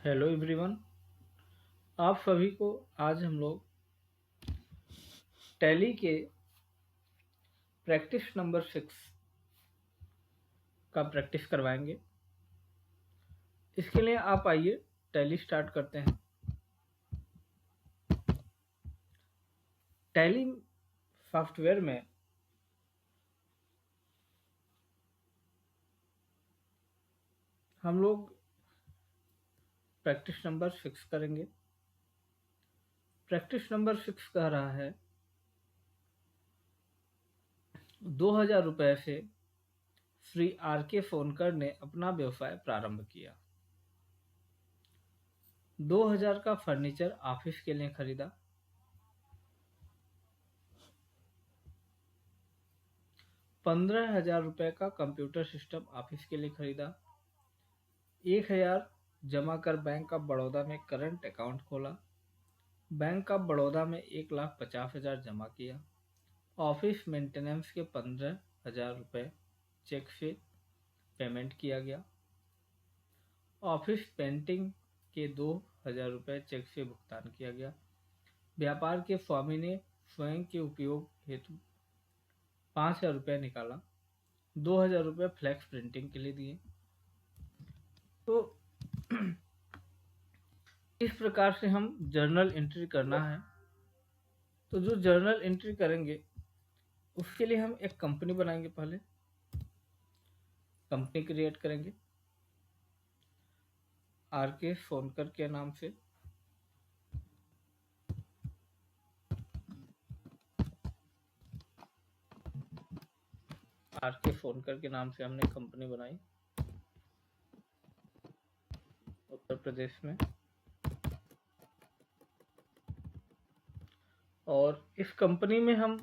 Hello everyone. आप सभी को आज हम लोग टैली के प्रैक्टिस नंबर 6 का प्रैक्टिस करवाएंगे। इसके लिए आप आइए टैली स्टार्ट करते हैं। टैली सॉफ्टवेयर में हम लोग प्रैक्टिस नंबर 6 करेंगे। प्रैक्टिस नंबर 6 कह रहा है 2000 रुपये से श्री आर के फोनकर ने अपना व्यवसाय प्रारंभ किया। 2000 का फर्नीचर ऑफिस के लिए खरीदा। 15,000 रुपये का कंप्यूटर सिस्टम ऑफिस के लिए खरीदा। 1,000 जमा कर बैंक ऑफ बड़ौदा में करंट अकाउंट खोला। बैंक ऑफ बड़ौदा में 1,50,000 जमा किया। ऑफिस मेंटेनेंस के 15,000 रुपये चेक से पेमेंट किया गया। ऑफिस पेंटिंग के 2,000 रुपये चेक से भुगतान किया गया। व्यापार के स्वामी ने स्वयं के उपयोग हेतु 5,000 रुपये निकाला। 2,000 रुपये फ्लैक्स प्रिंटिंग के लिए दिए। तो इस प्रकार से हम जर्नल एंट्री करना है। तो जो जर्नल एंट्री करेंगे उसके लिए हम एक कंपनी बनाएंगे। पहले कंपनी क्रिएट करेंगे आर के सोनकर के नाम से। आर के सोनकर के नाम से हमने कंपनी बनाई उत्तर प्रदेश में। और इस कंपनी में हम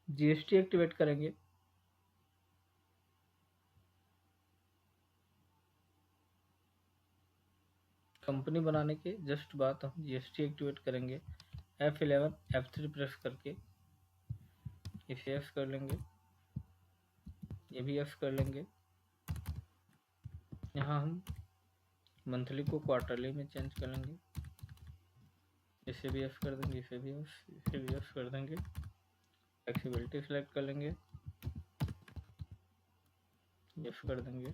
जीएसटी एक्टिवेट करेंगे। कंपनी बनाने के जस्ट बाद हम जीएसटी एक्टिवेट करेंगे। F11 F3 प्रेस करके इसे एस कर लेंगे, ये भी एस कर लेंगे। यहाँ हम मंथली को क्वार्टरली में चेंज कर लेंगे। इसे भी एस कर देंगे, इसे भी एस कर देंगे। फ्लेक्सिबिलिटी सेलेक्ट कर लेंगे, एस कर देंगे।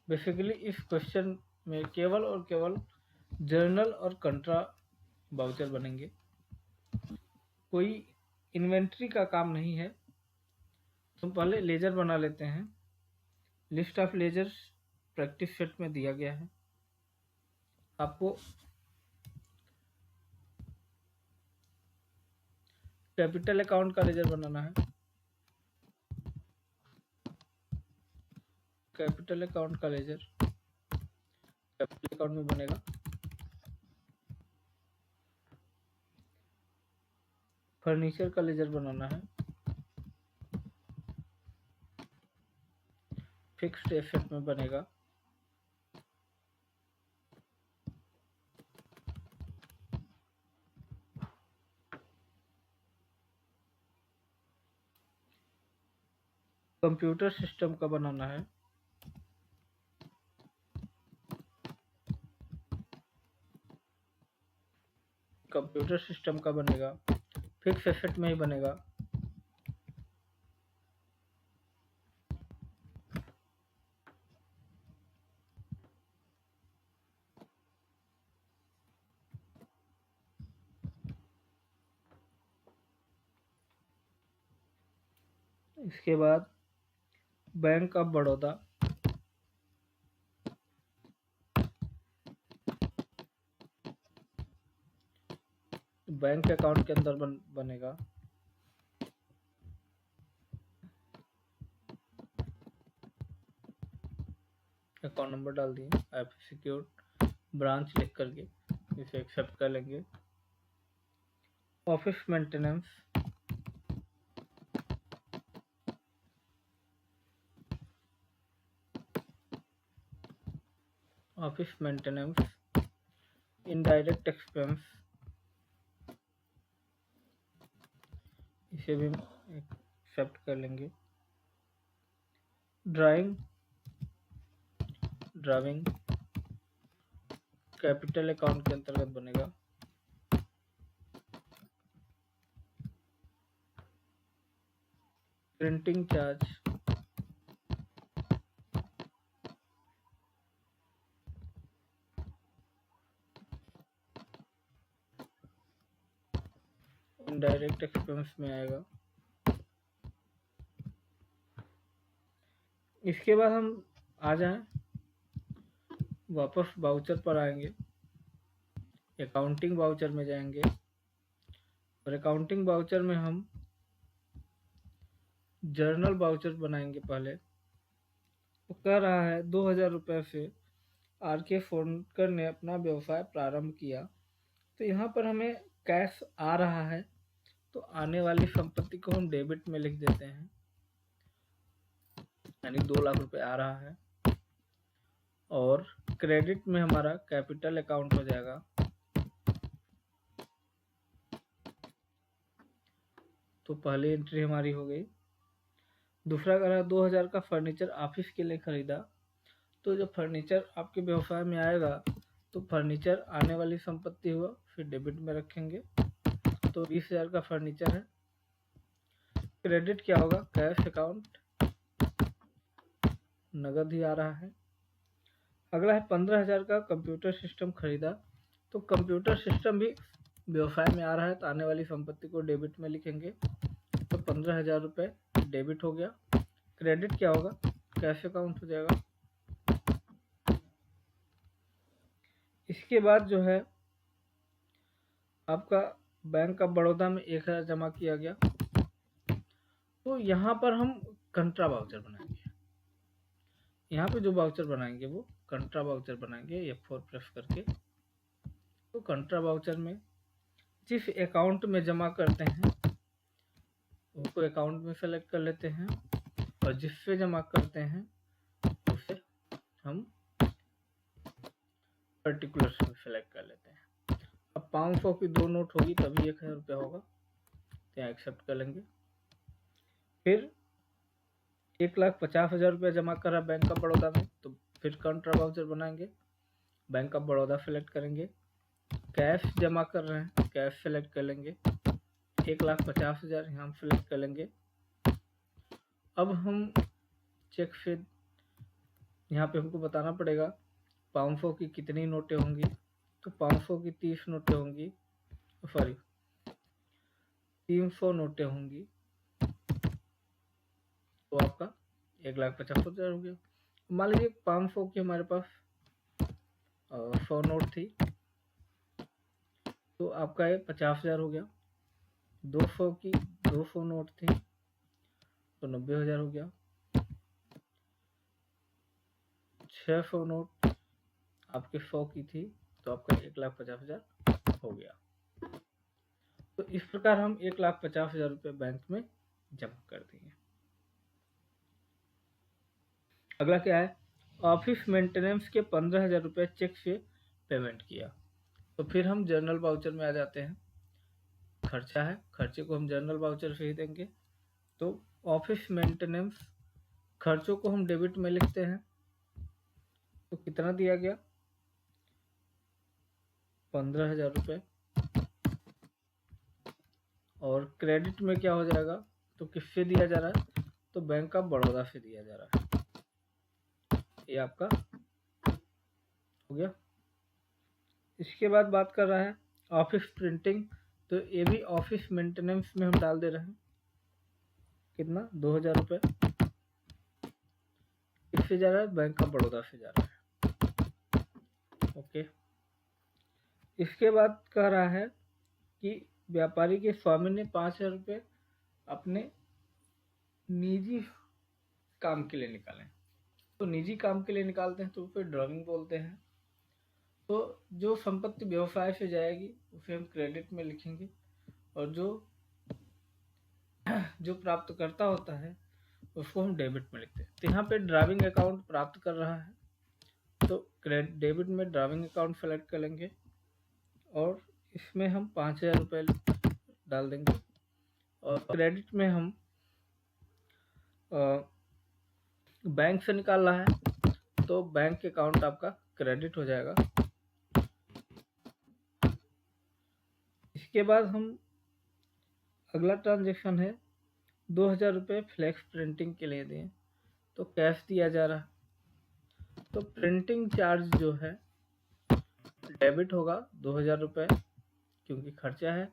बेसिकली इस क्वेश्चन में केवल और केवल जर्नल और कंट्रा वाउचर बनेंगे, कोई इन्वेंट्री का काम नहीं है। तो पहले लेजर बना लेते हैं। List of ledgers practice set में दिया गया है। आपको कैपिटल अकाउंट का लेजर बनाना है। कैपिटल अकाउंट का लेजर कैपिटल अकाउंट में बनेगा। फर्नीचर का लेजर बनाना है। फिक्स्ड एसेट में बनेगा। कंप्यूटर सिस्टम का बनाना है। कंप्यूटर सिस्टम का बनेगा, फिक्स एसेट में ही बनेगा। इसके बाद bank of Baroda, bank account के अंदर बनेगा। अकाउंट नंबर डाल दिए, ऐप सिक्योर ब्रांच लिख करके इसे एक्सेप्ट कर लेंगे। Office maintenance, office maintenance indirect expense, इसे भी एक्सेप्ट कर लेंगे। ड्राइंग ड्राइविंग कैपिटल अकाउंट के अंतर्गत बनेगा। प्रिंटिंग चार्ज, इनडायरेक्ट एक्सपेंस में आएगा। इसके बाद हम आ जाएं, वापस वाउचर पर आएंगे, अकाउंटिंग वाउचर में जाएंगे और अकाउंटिंग वाउचर में हम जर्नल वाउचर बनाएंगे। पहले तो कह रहा है 2000 रुपये से आर.के. फोनकर ने अपना व्यवसाय प्रारंभ किया। तो यहाँ पर हमें कैश आ रहा है, तो आने वाली संपत्ति को हम डेबिट में लिख देते हैं, यानी 2 लाख रुपए आ रहा है। और क्रेडिट में हमारा कैपिटल अकाउंट हो जाएगा। तो पहली एंट्री हमारी हो गई। दूसरा कह रहा है 2000 का फर्नीचर ऑफिस के लिए खरीदा। तो जब फर्नीचर आपके व्यवसाय में आएगा तो फर्नीचर आने वाली संपत्ति हुआ, फिर डेबिट में रखेंगे। तो 20,000 का फर्नीचर है। क्रेडिट क्या होगा? कैश अकाउंट, नगद ही आ रहा है। अगला है 15,000 का कंप्यूटर सिस्टम खरीदा। तो कंप्यूटर सिस्टम भी व्यवसाय में आ रहा है, तो आने वाली संपत्ति को डेबिट में लिखेंगे। तो 15,000 रुपये डेबिट हो गया। क्रेडिट क्या होगा? कैश अकाउंट हो जाएगा। इसके बाद जो है आपका बैंक ऑफ बड़ौदा में 1,000 जमा किया गया। तो यहाँ पर हम कंट्रा वाउचर बनाएंगे। यहाँ पे जो वाउचर बनाएंगे वो कंट्रा वाउचर बनाएंगे, F4 प्रेस करके। तो कंट्रा वाउचर में जिस अकाउंट में जमा करते हैं उसको अकाउंट में सेलेक्ट कर लेते हैं और जिससे जमा करते हैं उसे हम पर्टिकुलर सेलेक्ट कर लेते हैं। अब 500 की 2 नोट होगी तभी 1,000 रुपया होगा, तो यहाँ एक्सेप्ट कर लेंगे। फिर 1,50,000 रुपया जमा करा बैंक ऑफ बड़ौदा में, तो फिर कंट्रा वाउचर बनाएंगे, बैंक ऑफ बड़ौदा सेलेक्ट करेंगे। कैश जमा कर रहे हैं, कैश सेलेक्ट कर लेंगे, 1,50,000 यहाँ सेलेक्ट कर लेंगे। अब हम चेक से यहाँ पे हमको बताना पड़ेगा 500 की कितनी नोटें होंगी। तो 500 की 30 नोटें होंगी, सॉरी 300 नोटें होंगी। तो आपका 1,50,000 हो गया। मान लीजिए 500 की हमारे पास 100 नोट थी, तो आपका ये 50,000 हो गया। 200 की 200 नोट थी तो 90,000 हो गया। 600 नोट आपके 100 की थी तो आपका 1,50,000 हो गया। तो इस प्रकार हम 1,50,000 रुपये बैंक में जमा कर देंगे। अगला क्या है? ऑफिस मेंटेनेंस के 15,000 रुपये चेक से पेमेंट किया। तो फिर हम जर्नल वाउचर में आ जाते हैं। खर्चा है, खर्चे को हम जर्नल वाउचर से ही देंगे। तो ऑफिस मेंटेनेंस खर्चों को हम डेबिट में लिखते हैं। तो कितना दिया गया? 15,000 रुपये। और क्रेडिट में क्या हो जाएगा? तो किससे दिया जा रहा है? तो बैंक ऑफ बड़ौदा से दिया जा रहा है। ये आपका हो गया। इसके बाद बात कर रहा है ऑफिस प्रिंटिंग। तो ये भी ऑफिस मेंटेनेंस में हम डाल दे रहे हैं। कितना? 2,000 रुपये। इससे जा रहा है, बैंक ऑफ बड़ौदा से जा रहा है। ओके। इसके बाद कह रहा है कि व्यापारी के स्वामी ने 5,000 रुपये अपने निजी काम के लिए निकाले। तो निजी काम के लिए निकालते हैं तो फिर ड्राइविंग बोलते हैं। तो जो संपत्ति व्यवसाय से जाएगी उसे हम क्रेडिट में लिखेंगे और जो प्राप्तकर्ता होता है उसको हम डेबिट में लिखते हैं। तो यहाँ पे ड्राइविंग अकाउंट प्राप्त कर रहा है तो डेबिट में ड्राइविंग अकाउंट सेलेक्ट कर लेंगे और इसमें हम 5,000 रुपये डाल देंगे। और क्रेडिट में हम बैंक से निकाल रहा है तो बैंक अकाउंट आपका क्रेडिट हो जाएगा। इसके बाद हम अगला ट्रांजेक्शन है 2000 रुपये फ्लैक्स प्रिंटिंग के लिए दिए, तो कैश दिया जा रहा है, तो प्रिंटिंग चार्ज जो है डेबिट होगा 2000 रुपये, क्योंकि खर्चा है,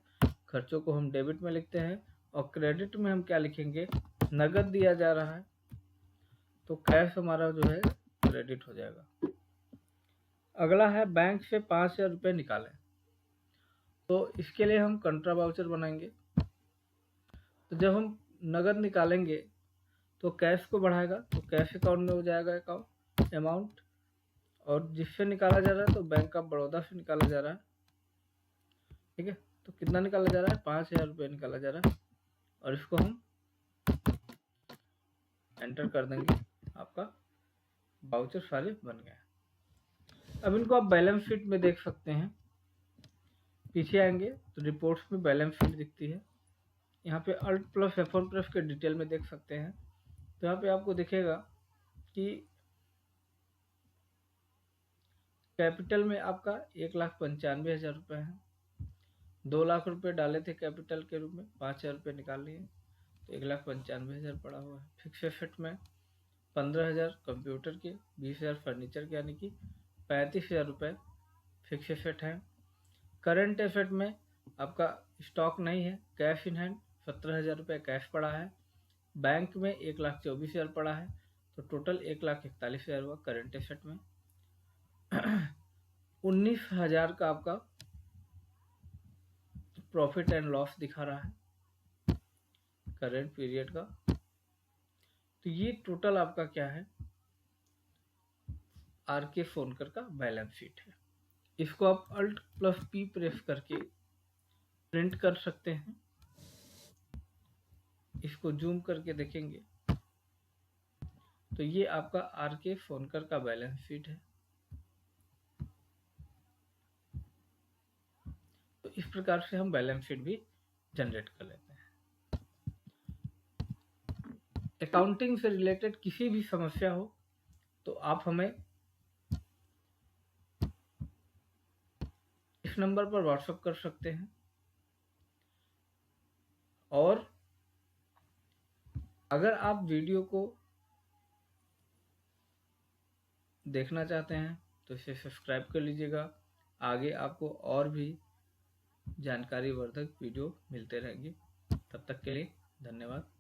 खर्चों को हम डेबिट में लिखते हैं। और क्रेडिट में हम क्या लिखेंगे, नगद दिया जा रहा है, तो कैश हमारा जो है क्रेडिट हो जाएगा। अगला है बैंक से 5000 रुपये निकालें, तो इसके लिए हम कंट्रा वाउचर बनाएंगे। तो जब हम नगद निकालेंगे तो कैश को बढ़ाएगा, तो कैश अकाउंट में हो जाएगा अकाउंट अमाउंट, और जिससे निकाला जा रहा है तो बैंक ऑफ बड़ौदा से निकाला जा रहा है। ठीक है, तो कितना निकाला जा रहा है, 5000 रुपये निकाला जा रहा है, और इसको हम एंटर कर देंगे। आपका वाउचर सारे बन गए। अब इनको आप बैलेंस शीट में देख सकते हैं। पीछे आएंगे तो रिपोर्ट्स में बैलेंस शीट दिखती है। यहाँ पे अल्ट प्लस F1 प्लस के डिटेल में देख सकते हैं। तो यहाँ पे आपको दिखेगा कि कैपिटल में आपका 1,95,000 रुपये है। 2 लाख रुपए डाले थे कैपिटल के रूप में, 5,000 रुपये निकाल लिए, तो 1,95,000 पड़ा हुआ है। फिक्स एसेट में 15,000 कंप्यूटर के, 20,000 फर्नीचर के, यानी कि 35,000 रुपये फिक्स एसेट है। करंट एसेट में आपका स्टॉक नहीं है, कैश इन हैंड 17,000 रुपये कैश पड़ा है। बैंक में 1,24,000 पड़ा है, तो टोटल 1,41,000 हुआ करंट एसेट में। 19,000 का आपका प्रॉफिट एंड लॉस दिखा रहा है करंट पीरियड का। तो ये टोटल आपका क्या है, आर.के. सोनकर का बैलेंस शीट है। इसको आप अल्ट प्लस P प्रेस करके प्रिंट कर सकते हैं। इसको जूम करके देखेंगे तो ये आपका आर.के. सोनकर का बैलेंस शीट है। तो इस प्रकार से हम बैलेंस शीट भी जनरेट कर लेते हैं। अकाउंटिंग से रिलेटेड किसी भी समस्या हो तो आप हमें इस नंबर पर व्हाट्सएप कर सकते हैं, और अगर आप वीडियो को देखना चाहते हैं तो इसे सब्सक्राइब कर लीजिएगा। आगे आपको और भी जानकारी वर्धक वीडियो मिलते रहेंगे। तब तक के लिए धन्यवाद।